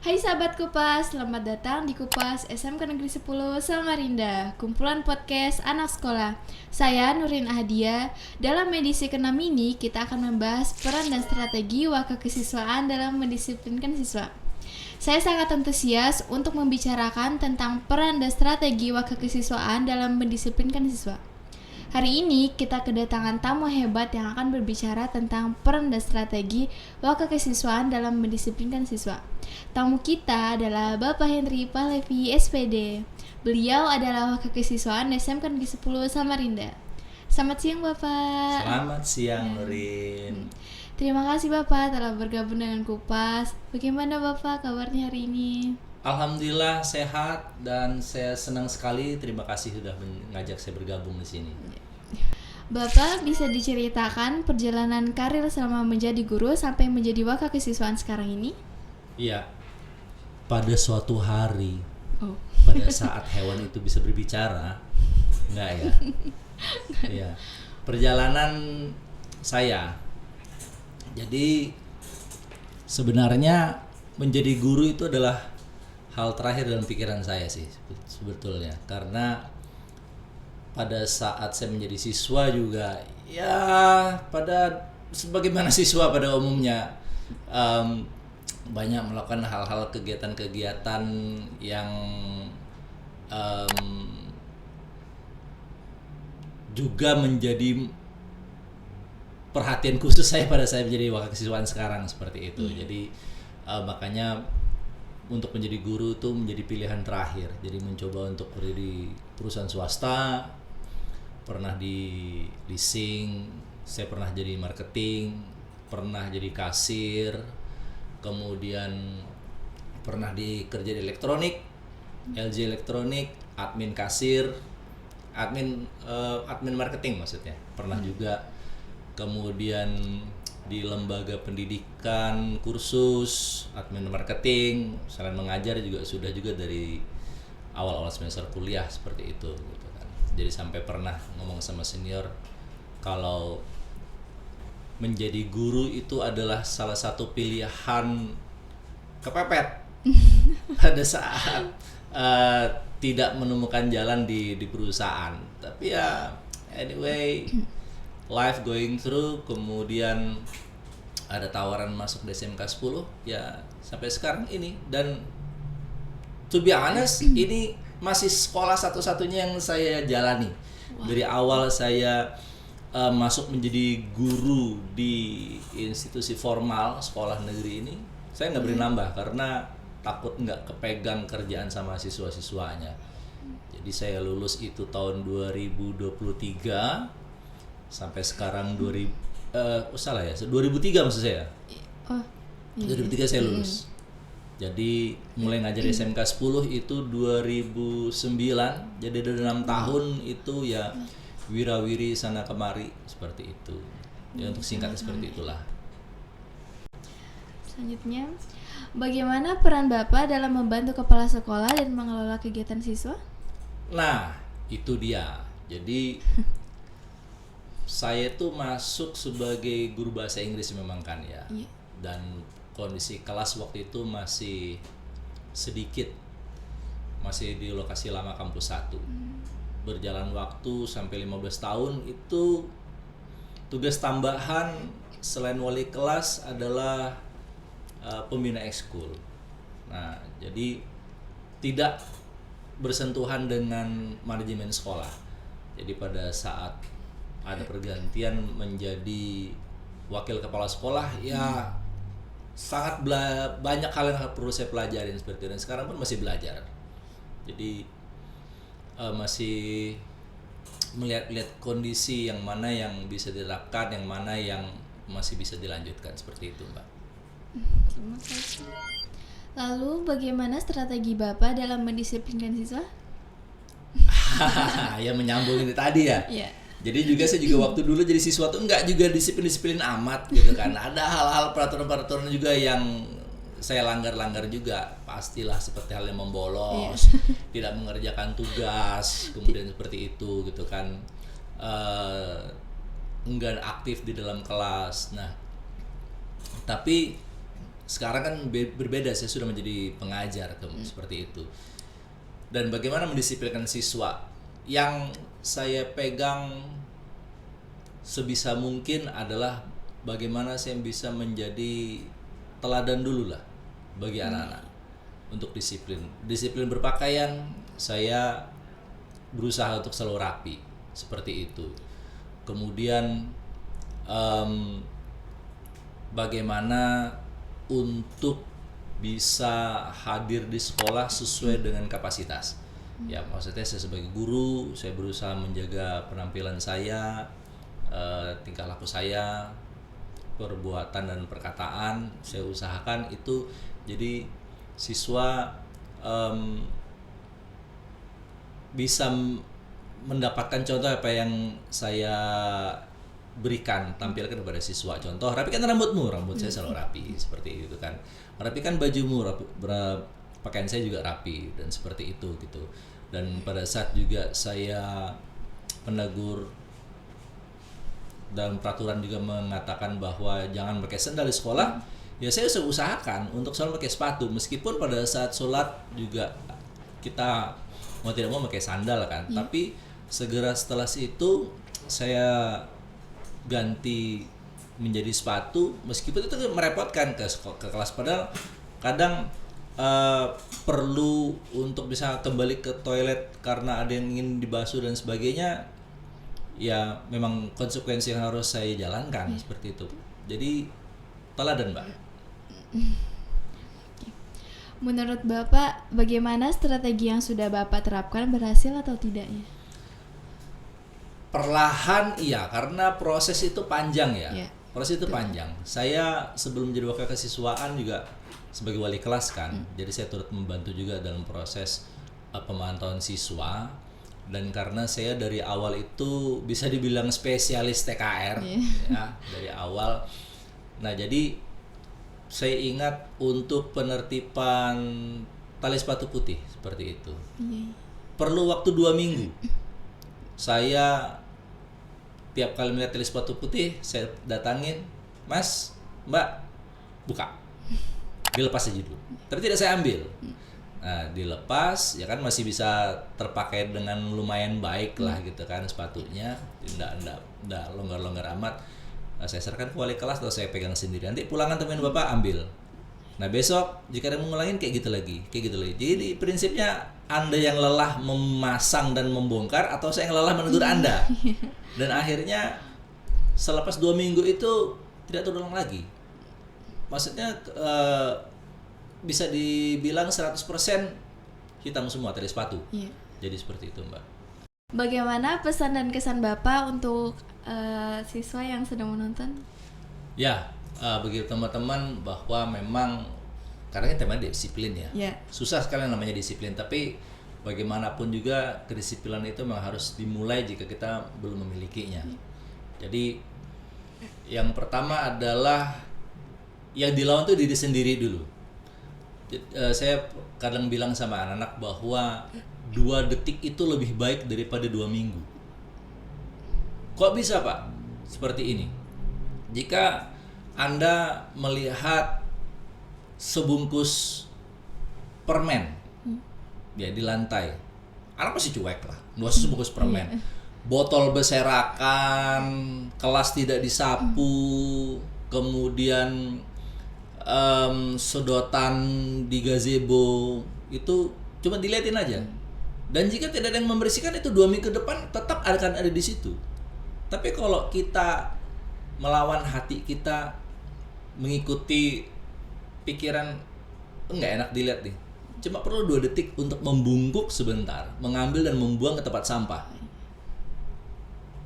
Hai sahabat Kupas, selamat datang di Kupas SMK Negeri 10 Samarinda, kumpulan podcast anak sekolah. Saya Nurin Ahdia. Dalam edisi ke-6 ini, kita akan membahas peran dan strategi wakil kesiswaan dalam mendisiplinkan siswa. Saya sangat antusias untuk membicarakan tentang peran dan strategi wakil kesiswaan dalam mendisiplinkan siswa. Hari ini kita kedatangan tamu hebat yang akan berbicara tentang peran dan strategi wakil kesiswaan dalam mendisiplinkan siswa. Tamu kita adalah Bapak Henry Pahlevi SPD. Beliau adalah wakil kesiswaan SMK Negeri 10 Samarinda. Selamat siang Bapak. Selamat siang Nurin. Terima kasih Bapak telah bergabung dengan Kupas. Bagaimana Bapak kabarnya hari ini? Alhamdulillah sehat dan saya senang sekali. Terima kasih sudah mengajak saya bergabung di sini. Bapak bisa diceritakan perjalanan karir selama menjadi guru sampai menjadi wakil kesiswaan sekarang ini? Iya. Pada suatu hari, pada saat hewan itu bisa berbicara, enggak ya? Iya. Perjalanan saya. Jadi sebenarnya menjadi guru itu adalah hal terakhir dalam pikiran saya sih sebetulnya, karena pada saat saya menjadi siswa juga ya pada sebagaimana siswa pada umumnya banyak melakukan hal-hal kegiatan-kegiatan yang juga menjadi perhatian khusus saya pada saya menjadi wakil kesiswaan sekarang seperti itu. Jadi makanya untuk menjadi guru itu menjadi pilihan terakhir. Jadi mencoba untuk kerja di perusahaan swasta, pernah di leasing, saya pernah jadi marketing, pernah jadi kasir, kemudian pernah kerja di elektronik, LG Elektronik, admin kasir, admin marketing maksudnya. Pernah juga kemudian di lembaga pendidikan, kursus, admin marketing, selain mengajar juga sudah juga dari awal-awal semester kuliah seperti itu gitu kan. Jadi sampai pernah ngomong sama senior kalau menjadi guru itu adalah salah satu pilihan kepepet pada saat tidak menemukan jalan di perusahaan. Tapi ya anyway, life going through, kemudian ada tawaran masuk di SMK 10 ya sampai sekarang ini. Dan to be honest, ini masih sekolah satu-satunya yang saya jalani. Dari awal saya masuk menjadi guru di institusi formal sekolah negeri ini, saya nggak beri nambah karena takut nggak kepegang kerjaan sama siswa-siswanya. Jadi saya lulus itu tahun 2023 sampai sekarang 2003 maksud saya. 2003 saya lulus. Jadi mulai ngajar SMK 10 itu 2009. Jadi ada 6 tahun itu ya wirawiri sana kemari seperti itu. Ya untuk singkatnya seperti itulah. Selanjutnya, bagaimana peran Bapak dalam membantu kepala sekolah dan mengelola kegiatan siswa? Nah, itu dia. Jadi saya tuh masuk sebagai guru bahasa Inggris memang kan ya. Dan kondisi kelas waktu itu masih sedikit, masih di lokasi lama kampus 1. Berjalan waktu sampai 15 tahun itu tugas tambahan selain wali kelas adalah pembina ekskul. Nah, jadi tidak bersentuhan dengan manajemen sekolah. Jadi pada saat ada pergantian menjadi wakil kepala sekolah ya sangat banyak hal yang perlu saya pelajarin seperti itu, dan sekarang pun masih belajar. Jadi masih melihat kondisi yang mana yang bisa diterapkan, yang mana yang masih bisa dilanjutkan seperti itu, Mbak. Terima kasih. Lalu bagaimana strategi Bapak dalam mendisiplinkan siswa? Ya menyambung ini tadi ya. Iya. Jadi juga saya juga waktu dulu jadi siswa tuh enggak juga disiplin amat gitu kan. Ada hal-hal peraturan-peraturan juga yang saya langgar juga, pastilah, seperti hal yang membolos, tidak mengerjakan tugas, kemudian seperti itu gitu kan, enggan aktif di dalam kelas. Nah, tapi sekarang kan berbeda, saya sudah menjadi pengajar seperti itu. Dan bagaimana mendisiplinkan siswa, yang saya pegang sebisa mungkin adalah bagaimana saya bisa menjadi teladan dulu lah bagi anak-anak untuk disiplin berpakaian. Saya berusaha untuk selalu rapi seperti itu. Kemudian bagaimana untuk bisa hadir di sekolah sesuai dengan kapasitas. Ya, maksudnya saya sebagai guru, saya berusaha menjaga penampilan saya, tingkah laku saya, perbuatan dan perkataan, saya usahakan itu jadi siswa bisa mendapatkan contoh apa yang saya berikan, tampilkan kepada siswa. Contoh, rapikan rambutmu, rambut saya selalu rapi seperti itu kan. Rapikan bajumu, pakaian saya juga rapi dan seperti itu gitu. Dan pada saat juga saya menegur, dalam peraturan juga mengatakan bahwa jangan pakai sandal di sekolah, ya saya usahakan untuk selalu pakai sepatu, meskipun pada saat sholat juga kita mau tidak mau pakai sandal kan. Tapi segera setelah itu saya ganti menjadi sepatu, meskipun itu merepotkan ke kelas, padahal kadang perlu untuk bisa kembali ke toilet karena ada yang ingin dibasuh dan sebagainya. Ya memang konsekuensi yang harus saya jalankan seperti itu. Jadi teladan, Mbak. Menurut Bapak, bagaimana strategi yang sudah Bapak terapkan, berhasil atau tidaknya? Perlahan iya, karena proses itu panjang ya. Proses itu panjang. Saya sebelum menjadi wakil kesiswaan juga sebagai wali kelas kan. Jadi saya turut membantu juga dalam proses pemantauan siswa. Dan karena saya dari awal itu bisa dibilang spesialis TKR ya, dari awal. Nah, jadi saya ingat untuk penertiban tali sepatu putih seperti itu. Perlu waktu 2 minggu. Saya tiap kali melihat tali sepatu putih, saya datangin, Mas, Mbak, buka. Dilepas aja dulu. Tapi tidak saya ambil. Nah, dilepas, ya kan masih bisa terpakai dengan lumayan baik lah gitu kan sepatunya. Tidak longgar-longgar amat. Nah, saya serahkan ke wali kelas atau saya pegang sendiri. Nanti pulangan teman Bapak ambil. Nah, besok jika ada mengulangin kayak gitu lagi. Jadi prinsipnya Anda yang lelah memasang dan membongkar atau saya yang lelah menegur Anda. Dan akhirnya selepas 2 minggu itu tidak terulang lagi. Maksudnya bisa dibilang 100% hitam semua tali sepatu. Jadi seperti itu, Mbak. Bagaimana pesan dan kesan Bapak untuk siswa yang sedang menonton? Ya, bagi teman-teman bahwa memang karena temanya disiplin ya. Susah sekali namanya disiplin, tapi bagaimanapun juga kedisiplinan itu memang harus dimulai jika kita belum memilikinya. Jadi yang pertama adalah yang dilawan itu diri sendiri dulu. Saya kadang bilang sama anak-anak bahwa 2 detik itu lebih baik daripada 2 minggu. Kok bisa, Pak? Seperti ini. Jika Anda melihat sebungkus permen ya di lantai, anak pasti cuek lah. 2 sebungkus permen. Botol berserakan, kelas tidak disapu, kemudian sedotan di gazebo itu cuma dilihatin aja. Dan jika tidak ada yang membersihkan, itu 2 minggu ke depan tetap akan ada di situ. Tapi kalau kita melawan hati kita, mengikuti pikiran enggak enak dilihat nih, cuma perlu 2 detik untuk membungkuk sebentar, mengambil dan membuang ke tempat sampah,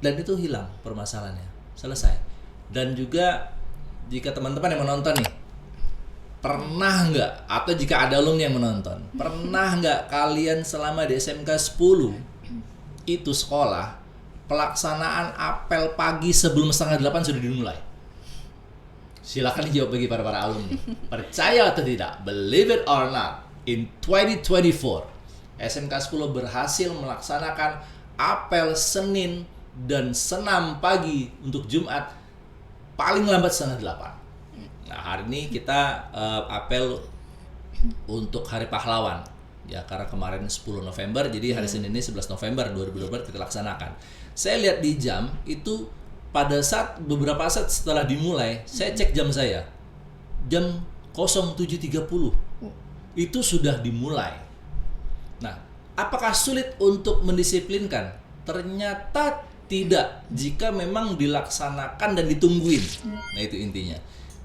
dan itu hilang permasalahannya, selesai. Dan juga jika teman-teman yang menonton nih, pernah nggak, atau jika ada alumni yang menonton, pernah nggak kalian selama di SMK 10 itu sekolah, pelaksanaan apel pagi sebelum 7:30 sudah dimulai? Silakan dijawab bagi para alumni. Percaya atau tidak, believe it or not, in 2024 SMK 10 berhasil melaksanakan apel Senin dan senam pagi untuk Jumat paling lambat 7:30. Nah, hari ini kita apel untuk Hari Pahlawan. Ya, karena kemarin 10 November, jadi hari Senin ini 11 November 2024 kita laksanakan. Saya lihat di jam itu pada beberapa saat setelah dimulai, saya cek jam saya. Jam 07.30 itu sudah dimulai. Nah, apakah sulit untuk mendisiplinkan? Ternyata tidak, jika memang dilaksanakan dan ditungguin. Nah, itu intinya.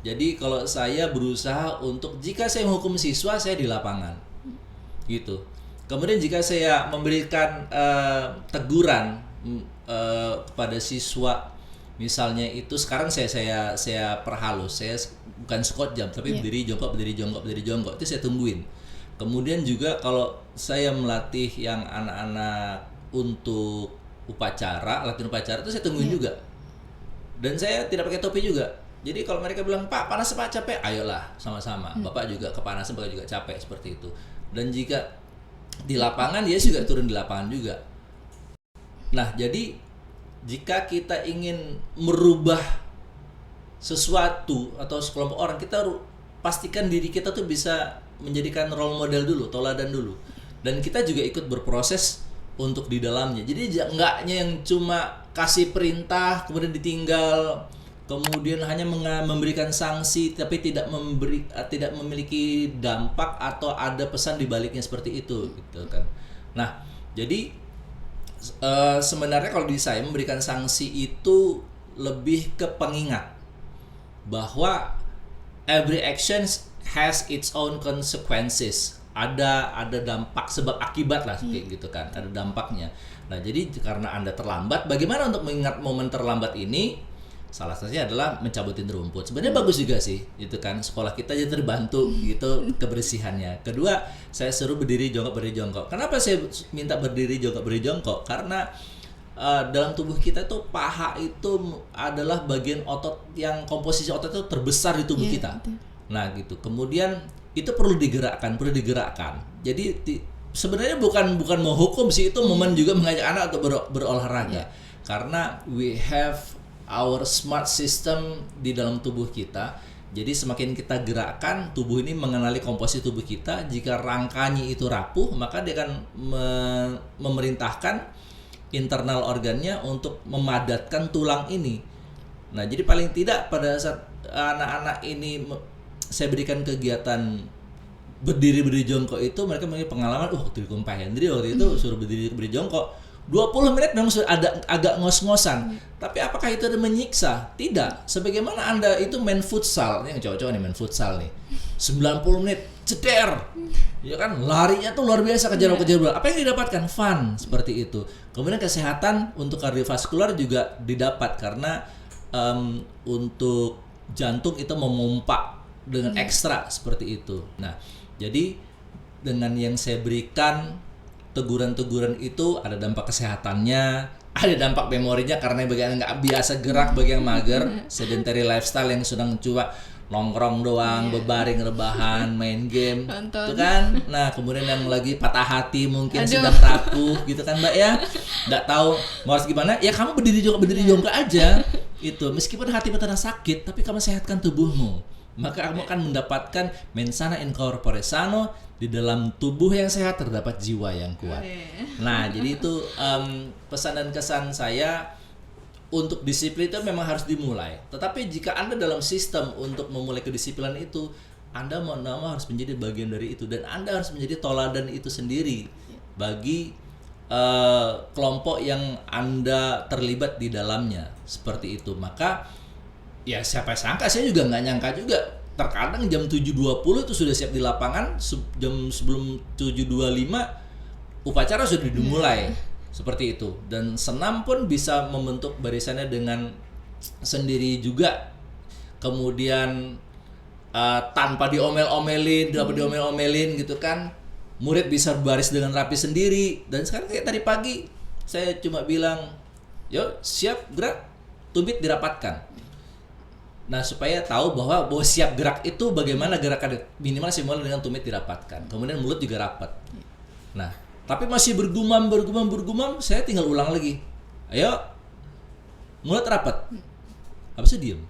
Jadi kalau saya berusaha untuk, jika saya menghukum siswa, saya di lapangan gitu. Kemudian jika saya memberikan teguran kepada siswa, misalnya itu sekarang saya perhalus, saya bukan squat jam tapi berdiri jongkok itu saya tungguin. Kemudian juga kalau saya melatih yang anak-anak untuk latihan upacara itu saya tungguin juga. Dan saya tidak pakai topi juga. Jadi kalau mereka bilang, "Pak, panas Pak, capek?" Ayolah, sama-sama. Bapak juga kepanasan, Bapak juga capek, seperti itu. Dan jika di lapangan, dia juga turun di lapangan juga. Nah, jadi jika kita ingin merubah sesuatu atau sekelompok orang, kita pastikan diri kita tuh bisa menjadikan role model dulu, toladan dulu. Dan kita juga ikut berproses untuk di dalamnya. Jadi enggaknya yang cuma kasih perintah kemudian ditinggal, kemudian hanya memberikan sanksi tapi tidak memiliki dampak atau ada pesan di baliknya seperti itu gitu kan. Nah, jadi sebenarnya kalau di saya memberikan sanksi itu lebih ke pengingat bahwa every action has its own consequences. Ada dampak sebab akibat lah kayak gitu kan, ada dampaknya. Nah, jadi karena Anda terlambat, bagaimana untuk mengingat momen terlambat ini? Salah satunya adalah mencabutin rumput. Sebenarnya bagus juga sih, gitu kan. Sekolah kita jadi terbantu gitu kebersihannya. Kedua, saya suruh berdiri jongkok. Kenapa saya minta berdiri jongkok? Karena dalam tubuh kita tuh paha itu adalah bagian otot yang komposisi otot itu terbesar di tubuh kita. Betul. Nah, gitu. Kemudian itu perlu digerakkan. Jadi sebenarnya bukan mau hukum sih, itu momen juga mengajak anak untuk berolahraga. Karena we have our smart system di dalam tubuh kita. Jadi semakin kita gerakkan, tubuh ini mengenali komposisi tubuh kita. Jika rangkanya itu rapuh, maka dia akan memerintahkan internal organnya untuk memadatkan tulang ini. Nah, jadi paling tidak pada saat anak-anak ini saya berikan kegiatan berdiri jongkok itu, mereka memiliki pengalaman, waktu di Pak Hendri waktu itu suruh berdiri jongkok 20 menit memang sudah ada agak ngos-ngosan. Tapi apakah itu ada menyiksa? Tidak. Sebagaimana Anda itu main futsal, ini cowok-cowok nih main futsal nih. 90 menit ceder. Ya kan, larinya tuh luar biasa, kejar bola. Apa yang didapatkan? Fun seperti itu. Kemudian kesehatan untuk kardiovaskular juga didapat karena untuk jantung itu memompa dengan ekstra seperti itu. Nah, jadi dengan yang saya berikan teguran-teguran itu ada dampak kesehatannya, ada dampak memorinya karena bagi yang nggak biasa gerak, bagi yang mager, sedentary lifestyle yang sedang coba nongkrong doang, bebaring, rebahan, main game, itu kan. Nah, kemudian yang lagi patah hati mungkin sedang rapuh gitu kan Mbak ya, nggak tahu mau harus gimana, ya kamu berdiri jongkok aja. Itu meskipun hati terasa sakit, tapi kamu sehatkan tubuhmu, maka kamu akan mendapatkan mensana in corpore sano. Di dalam tubuh yang sehat terdapat jiwa yang kuat. Nah, jadi itu pesan dan kesan saya untuk disiplin itu memang harus dimulai. Tetapi jika Anda dalam sistem untuk memulai kedisiplinan itu, Anda mau harus menjadi bagian dari itu, dan Anda harus menjadi toladan itu sendiri bagi kelompok yang Anda terlibat di dalamnya. Seperti itu. Maka ya siapa sangka, saya juga nggak nyangka juga. Terkadang jam 7.20 itu sudah siap di lapangan, jam sebelum 7.25 upacara sudah dimulai. Seperti itu. Dan senam pun bisa membentuk barisannya dengan sendiri juga. Kemudian tanpa diomel-omelin gitu kan. Murid bisa baris dengan rapi sendiri. Dan sekarang kayak tadi pagi saya cuma bilang, "Yuk, siap gerak, tumit dirapatkan." Nah, supaya tahu bahwa siap gerak itu bagaimana gerakan minimal simulasi dengan tumit dirapatkan. Kemudian mulut juga rapat. Nah, tapi masih bergumam, saya tinggal ulang lagi. Ayo, mulut rapat. Habis itu diem.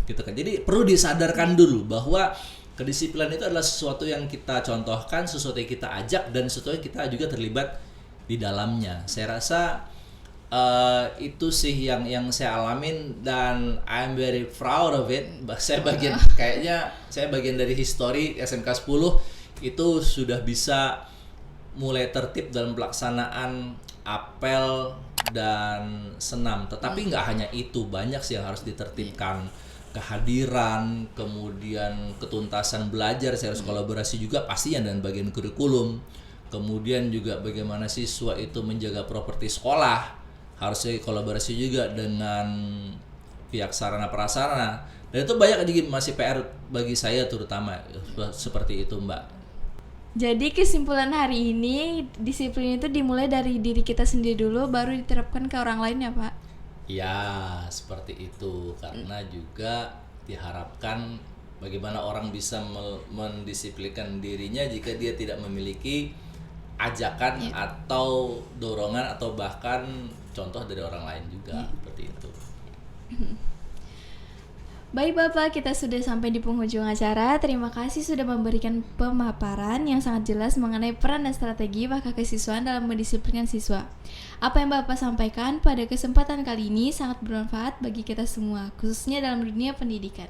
gitu kan. Jadi perlu disadarkan dulu bahwa kedisiplinan itu adalah sesuatu yang kita contohkan, sesuatu yang kita ajak, dan sesuatu yang kita juga terlibat di dalamnya. Saya rasa itu sih yang saya alamin, dan I'm very proud of it. Saya bagian dari histori SMK 10 itu sudah bisa mulai tertib dalam pelaksanaan apel dan senam. Tetapi nggak hanya itu, banyak sih yang harus ditertibkan. Kehadiran, kemudian ketuntasan belajar, saya harus kolaborasi juga pastinya dengan bagian kurikulum. Kemudian juga bagaimana siswa itu menjaga properti sekolah, harusnya kolaborasi juga dengan pihak sarana prasarana. Dan itu banyak juga masih PR bagi saya terutama, seperti itu Mbak. Jadi kesimpulan hari ini, disiplin itu dimulai dari diri kita sendiri dulu, baru diterapkan ke orang lain ya Pak? Ya, seperti itu. Karena juga diharapkan bagaimana orang bisa mendisiplinkan dirinya jika dia tidak memiliki ajakan atau dorongan atau bahkan contoh dari orang lain juga, seperti itu. Baik Bapak, kita sudah sampai di penghujung acara. Terima kasih sudah memberikan pemaparan yang sangat jelas mengenai peran dan strategi wakil kesiswaan dalam mendisiplinkan siswa. Apa yang Bapak sampaikan pada kesempatan kali ini sangat bermanfaat bagi kita semua, khususnya dalam dunia pendidikan.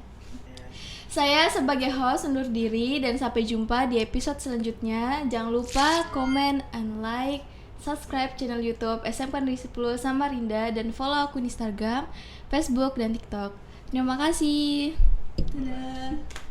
Saya sebagai host undur diri dan sampai jumpa di episode selanjutnya. Jangan lupa komen and like, subscribe channel YouTube SMK Negeri 10 Samarinda, dan follow akun Instagram, Facebook, dan TikTok. Terima kasih. Dadah.